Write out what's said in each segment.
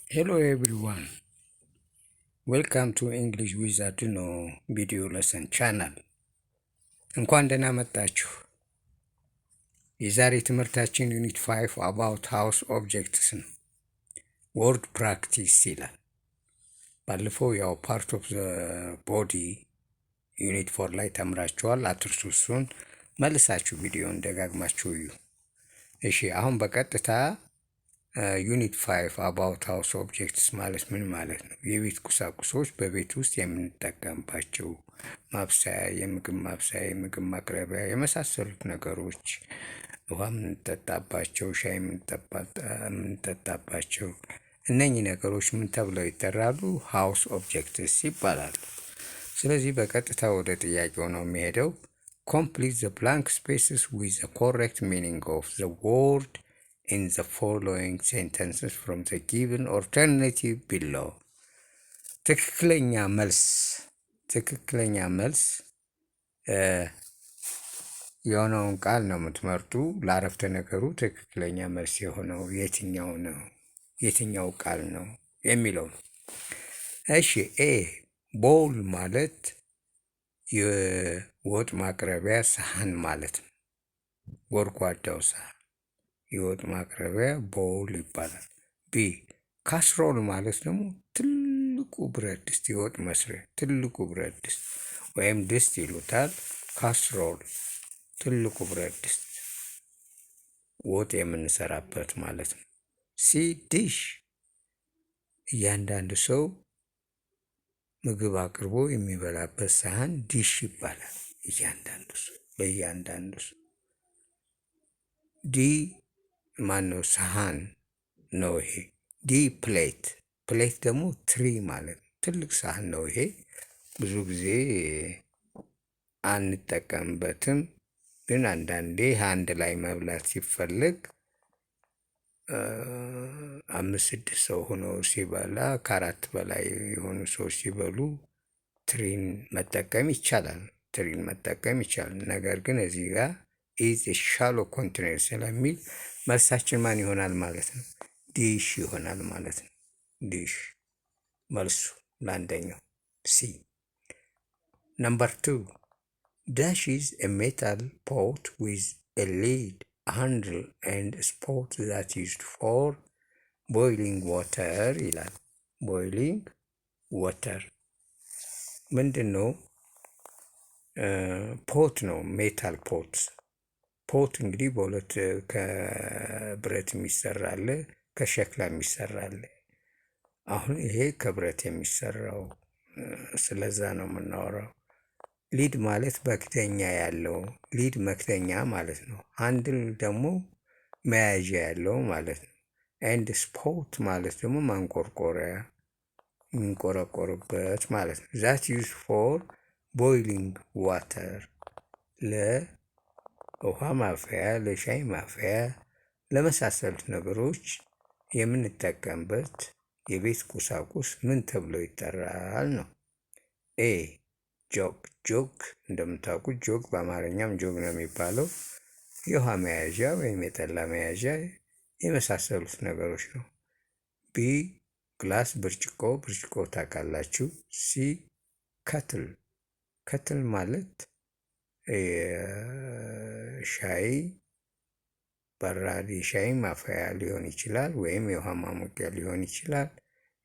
Hello everyone. Welcome to English with Arduino video lesson channel. እንኳን ደህና መጣችሁ። የዛሬ ትምህርታችን ዩኒት 5 about house objects ነው። word practice ይላል። ባለፈው ያው part of the body ዩኒት 4 ላይ ተምራችኋል። አትርሱ። እሱን መልሳችሁ ቪዲዮን ደጋግማችሁ እዩ። እሺ አሁን በቀጥታ ዩኒት 5 about house objects ማለት ምን ማለት ነው? የቤት ቁሳቁሶች በቤት ውስጥ የምንጠቀምባቸው ማብሰያ፣ የምግብ ማብሰያ፣ የምግብ ማቅረቢያ የመሳሰሉት ነገሮች፣ ውሃ የምንጠጣባቸው፣ ሻይ የምንጠጣባቸው እነኚህ ነገሮች ምን ተብለው ይጠራሉ? ሃውስ ኦብጀክትስ ይባላሉ። ስለዚህ በቀጥታ ወደ ጥያቄው ነው የሚሄደው። Complete the blank spaces with the correct meaning of the word in the following sentences from the given alternative below. ትክክለኛ መልስ የሆነውን ቃል ነው የምትመርጡ። ለአረፍተ ነገሩ ትክክለኛ መልስ የሆነው የትኛው ቃል ነው የሚለው ነው። እሺ ኤ ቦል ማለት የወጥ ማቅረቢያ ሳህን ማለት ነው። ጎድጓዳው ሳህን የወጥ ማቅረቢያ ቦል ይባላል። ቢ ካስሮል ማለት ደግሞ ትልቁ ብረት ድስት፣ የወጥ መስሪያ ትልቁ ብረት ድስት ወይም ድስት ይሉታል። ካስሮል ትልቁ ብረት ድስት ወጥ የምንሰራበት ማለት ነው። ሲ ዲሽ እያንዳንዱ ሰው ምግብ አቅርቦ የሚበላበት ሳህን ዲሽ ይባላል። በእያንዳንዱ ሰው። ዲ ማነው? ሳህን ነው ይሄ። ዲ ፕሌት ደግሞ ትሪ ማለት ነው። ትልቅ ሳህን ነው ይሄ። ብዙ ጊዜ አንጠቀምበትም፣ ግን አንዳንዴ አንድ ላይ መብላት ሲፈልግ 5-6 ሰው ሆኖ ሲበላ ከ4 በላይ የሆኑ ሰዎች ሲበሉ ትሪን መጠቀም ይቻላል። ነገር ግን እዚህ ጋር ኢዝ ሻሎ ኮንቴነር ስለሚል መልሳችን ማን ይሆናል ማለት ነው? ዲሽ ይሆናል ማለት ነው። ዲሽ መልሱ ለአንደኛው ሲ። ነምበር 2 dash is a metal pot with a lid, handle and spot that used for boiling water ይላል። boiling water ምንድን ነው? ፖት ነው። ሜታል ፖት እንግዲህ በሁለት ከብረት የሚሰራ አለ፣ ከሸክላ የሚሰራ አለ። አሁን ይሄ ከብረት የሚሰራው ስለዛ ነው የምናወራው። ሊድ ማለት መክደኛ ያለው፣ ሊድ መክደኛ ማለት ነው። ሃንድል ደግሞ መያዣ ያለው ማለት ነው። ኤንድ ስፖት ማለት ደግሞ ማንቆርቆሪያ የሚንቆረቆርበት ማለት ነው። ዛት ዩዝ ፎር ቦይሊንግ ዋተር ለውሃ ማፍያ፣ ለሻይ ማፍያ፣ ለመሳሰሉት ነገሮች የምንጠቀምበት የቤት ቁሳቁስ ምን ተብሎ ይጠራል ነው። ኤ ጆግ እንደምታውቁት ጆግ በአማርኛም ጆግ ነው የሚባለው። የውሃ መያዣ ወይም የጠላ መያዣ የመሳሰሉት ነገሮች ነው። ቢ ግላስ ብርጭቆ ታውቃላችሁ። ሲ ከትል ማለት ሻይ በራድ ሻይ ማፍያ ሊሆን ይችላል፣ ወይም የውሃ ማሞቂያ ሊሆን ይችላል።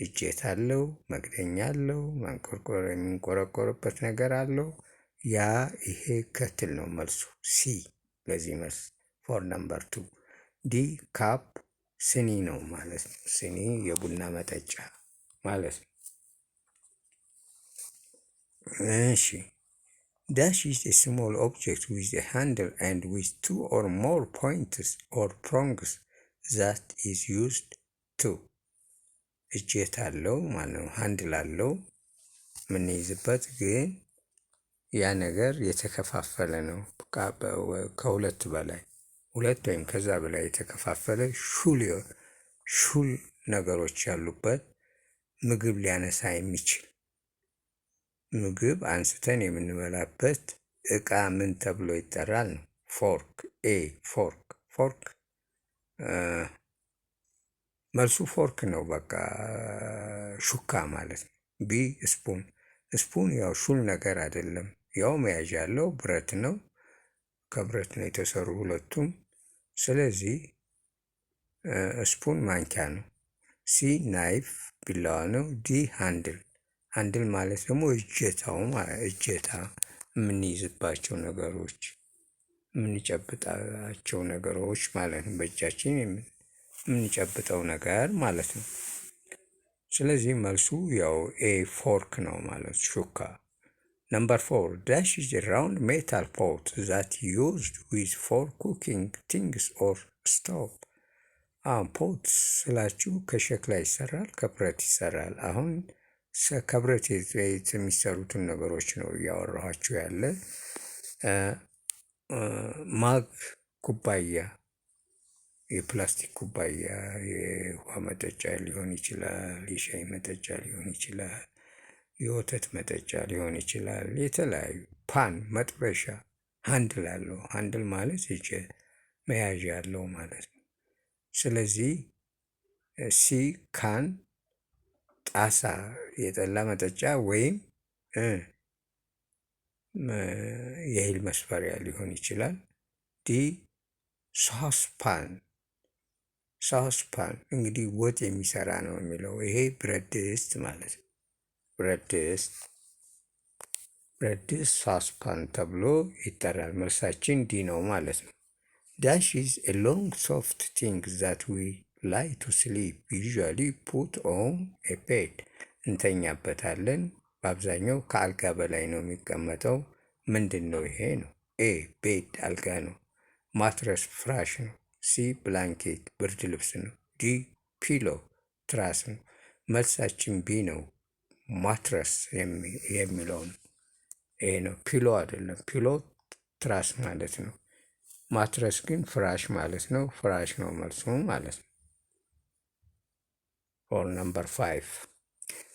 እጀታ አለው፣ መክደኛ አለው፣ ማንቆርቆር የሚንቆረቆርበት ነገር አለው። ይሄ ከትል ነው መልሱ ሲ። ለዚህ መልስ ፎር ነምበር 2 ዲ ካፕ ስኒ ነው ማለት ነው። ስኒ የቡና መጠጫ ማለት ነው። እሺ dash is a small object with a handle and with 2 or more points or prongs that is used to እጀታ አለው ማለት ነው። ሃንድል አለው የምንይዝበት፣ ግን ያ ነገር የተከፋፈለ ነው። ከሁለት በላይ ሁለት ወይም ከዛ በላይ የተከፋፈለ ሹል ነገሮች ያሉበት ምግብ ሊያነሳ የሚችል ምግብ አንስተን የምንበላበት እቃ ምን ተብሎ ይጠራል ነው። ፎርክ ኤ ፎርክ መልሱ ፎርክ ነው። በቃ ሹካ ማለት ነው። ቢ ስፑን። ስፑን ያው ሹል ነገር አይደለም፣ ያው መያዣ ያለው ብረት ነው። ከብረት ነው የተሰሩ ሁለቱም። ስለዚህ ስፑን ማንኪያ ነው። ሲ ናይፍ ቢላዋ ነው። ዲ ሃንድል። ሃንድል ማለት ደግሞ እጀታው እጀታ የምንይዝባቸው ነገሮች የምንጨብጣቸው ነገሮች ማለት ነው። በእጃችን የምንጨብጠው ነገር ማለት ነው። ስለዚህ መልሱ ያው ኤ ፎርክ ነው ማለት ሹካ። ነምበር 4 ዳሽ ኢዝ ራውንድ ሜታል ፖት ዛት ዩዝድ ዊዝ ፎር ኩኪንግ ቲንግስ ኦር ስቶቭ። ፖት ስላችሁ ከሸክላ ይሰራል፣ ከብረት ይሰራል። አሁን ከብረት የሚሰሩትን ነገሮች ነው እያወራኋችሁ ያለ። ማግ ኩባያ፣ የፕላስቲክ ኩባያ የውሃ መጠጫ ሊሆን ይችላል፣ የሻይ መጠጫ ሊሆን ይችላል፣ የወተት መጠጫ ሊሆን ይችላል። የተለያዩ ፓን፣ መጥበሻ ሃንድል አለው። ሃንድል ማለት መያዣ ያለው ማለት ነው። ስለዚህ ሲ ካን ጣሳ፣ የጠላ መጠጫ ወይም የእህል መስፈሪያ ሊሆን ይችላል። ዲ ሳስፓን። ሳስፓን እንግዲህ ወጥ የሚሰራ ነው የሚለው። ይሄ ብረት ድስት ማለት ነው። ብረት ድስት ሳስፓን ተብሎ ይጠራል። መልሳችን ዲ ነው ማለት ነው። ዳሽ ኢዝ ኤ ሎንግ ሶፍት ቲንግ ዛት ዊ ላይ ቱ ስሊፕ ዩዥዋሊ ፑት ኦን ኤ ቤድ። እንተኛበታለን። በአብዛኛው ከአልጋ በላይ ነው የሚቀመጠው። ምንድን ነው ይሄ ነው? ኤ ቤድ አልጋ ነው። ማትረስ ፍራሽ ነው። ሲ ብላንኬት ብርድ ልብስ ነው። ዲ ፒሎ ትራስ ነው። መልሳችን ቢ ነው። ማትረስ የሚለው ነው። ይሄ ነው። ፒሎ አይደለም። ፒሎ ትራስ ማለት ነው። ማትረስ ግን ፍራሽ ማለት ነው። ፍራሽ ነው መልሱ ማለት ነው። ፎር ነምበር 5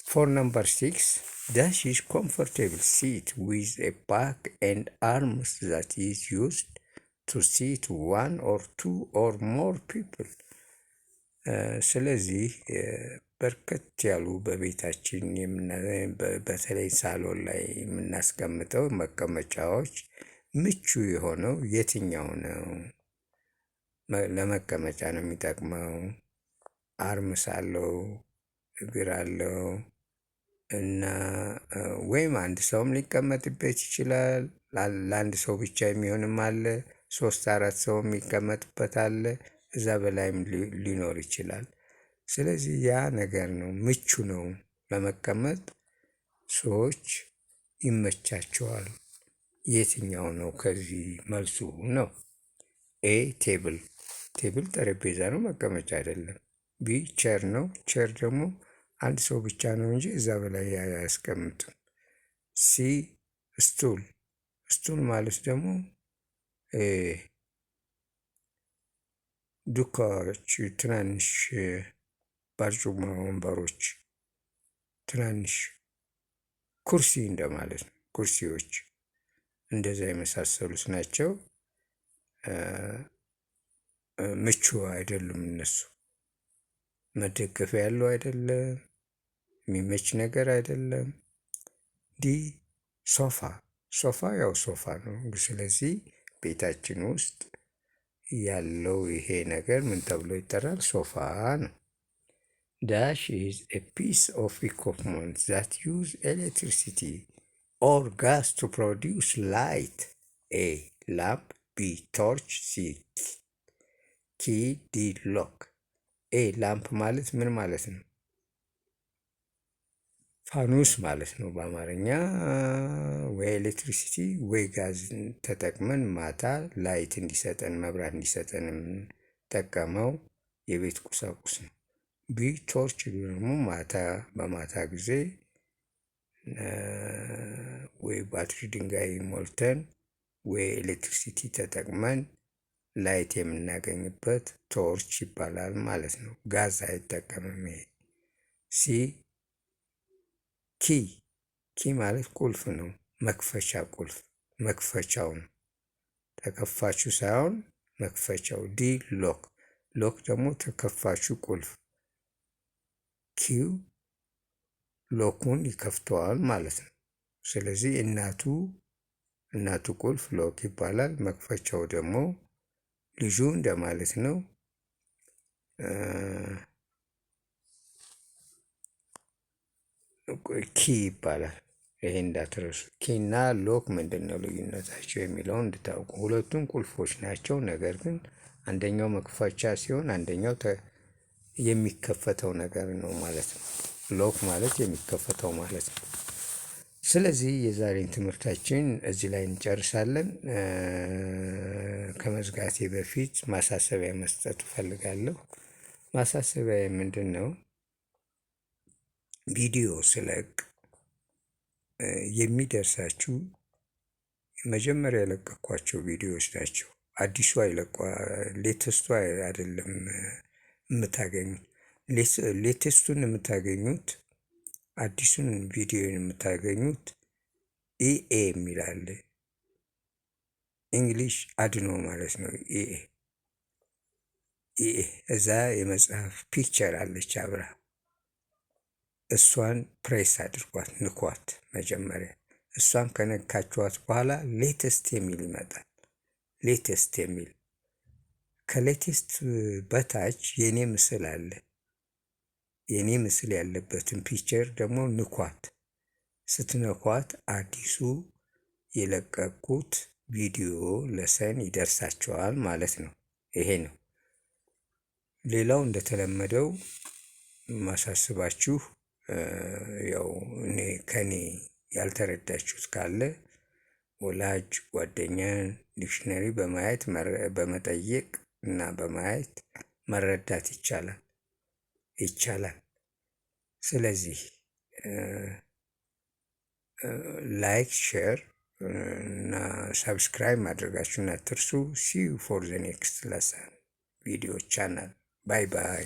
For number 6, dash is comfortable seat with a back and arms that is used to seat one or two or more people. ስለዚህ በርከት ያሉ በቤታችን በተለይ ሳሎን ላይ የምናስቀምጠው መቀመጫዎች ምቹ የሆነው የትኛው ነው? ለመቀመጫ ነው የሚጠቅመው። አርምስ አለው፣ እግር አለው እና ወይም አንድ ሰውም ሊቀመጥበት ይችላል። ለአንድ ሰው ብቻ የሚሆንም አለ። 3-4 ሰው የሚቀመጥበት አለ። እዛ በላይም ሊኖር ይችላል። ስለዚህ ያ ነገር ነው፣ ምቹ ነው ለመቀመጥ፣ ሰዎች ይመቻቸዋል። የትኛው ነው? ከዚህ መልሱ ነው ኤ ቴብል። ቴብል ጠረጴዛ ነው፣ መቀመጫ አይደለም። ቢ ቸር ነው። ቸር ደግሞ አንድ ሰው ብቻ ነው እንጂ እዛ በላይ አያስቀምጥም። ሲ ስቱል። ስቱል ማለት ደግሞ ዱካዎች፣ ትናንሽ ባርጩማ ወንበሮች፣ ትናንሽ ኩርሲ እንደማለት ነው። ኩርሲዎች እንደዛ የመሳሰሉት ናቸው። ምቹ አይደሉም እነሱ። መደገፊያ ያለው አይደለም፣ የሚመች ነገር አይደለም። ዲ ሶፋ። ሶፋ ያው ሶፋ ነው። ስለዚህ ቤታችን ውስጥ ያለው ይሄ ነገር ምን ተብሎ ይጠራል? ሶፋ ነው። ዳሽ ኢዝ ኤ ፒስ ኦፍ ኢኩፕመንት ዛት ዩዝ ኤሌክትሪሲቲ ኦር ጋስ ቱ ፕሮዲውስ ላይት። ኤ ላምፕ፣ ቢ ቶርች፣ ሲ ኪ፣ ዲ ሎክ። ኤ ላምፕ ማለት ምን ማለት ነው? ፋኑስ ማለት ነው በአማርኛ። ወይ ኤሌክትሪሲቲ ወይ ጋዝን ተጠቅመን ማታ ላይት እንዲሰጠን፣ መብራት እንዲሰጠን የምንጠቀመው የቤት ቁሳቁስ ነው። ቢ ቶርች ደግሞ በማታ ጊዜ ወይ ባትሪ ድንጋይ ሞልተን ወይ ኤሌክትሪሲቲ ተጠቅመን ላይት የምናገኝበት ቶርች ይባላል ማለት ነው። ጋዝ አይጠቀምም ይሄ። ሲ ኪ ማለት ቁልፍ ነው። መክፈቻ ቁልፍ፣ መክፈቻው ነው። ተከፋቹ ሳይሆን መክፈቻው። ዲ ሎክ ደግሞ ተከፋቹ ቁልፍ ኪው ሎኩን ይከፍተዋል ማለት ነው። ስለዚህ እናቱ ቁልፍ ሎክ ይባላል። መክፈቻው ደግሞ ልጁ እንደማለት ነው። ኪ ይባላል። ይሄ እንዳትረሱ። ኪ እና ሎክ ምንድን ነው ልዩነታቸው የሚለውን እንድታውቁ። ሁለቱም ቁልፎች ናቸው። ነገር ግን አንደኛው መክፈቻ ሲሆን አንደኛው የሚከፈተው ነገር ነው ማለት ነው። ሎክ ማለት የሚከፈተው ማለት ነው። ስለዚህ የዛሬን ትምህርታችን እዚህ ላይ እንጨርሳለን። ከመዝጋቴ በፊት ማሳሰቢያ መስጠት እፈልጋለሁ። ማሳሰቢያ ምንድን ነው? ቪዲዮ ስለቅ የሚደርሳችሁ መጀመሪያ የለቀኳቸው ቪዲዮዎች ናቸው። አዲሱ ሌተስቱ አይደለም የምታገኙት። ሌተስቱን የምታገኙት አዲሱን ቪዲዮ የምታገኙት ኢኤ የሚላል እንግሊሽ አድኖ ማለት ነው። ኢኤ እዛ የመጽሐፍ ፒክቸር አለች አብራ። እሷን ፕሬስ አድርጓት፣ ንኳት። መጀመሪያ እሷን ከነካችኋት በኋላ ሌተስት የሚል ይመጣል። ሌተስት የሚል ከሌቴስት በታች የኔ ምስል አለ። የኔ ምስል ያለበትን ፒክቸር ደግሞ ንኳት። ስትነኳት አዲሱ የለቀቁት ቪዲዮ ለሰን ይደርሳቸዋል ማለት ነው። ይሄ ነው። ሌላው እንደተለመደው ማሳስባችሁ ያው ከኔ ያልተረዳችሁት ካለ ወላጅ ጓደኛን ዲክሽነሪ በማየት በመጠየቅ እና በማየት መረዳት ይቻላል። ስለዚህ ላይክ፣ ሼር እና ሰብስክራይብ ማድረጋችሁን አትርሱ። ሲ ዩ ፎር ዘ ኔክስት ለሰን ቪዲዮ ቻናል። ባይ ባይ።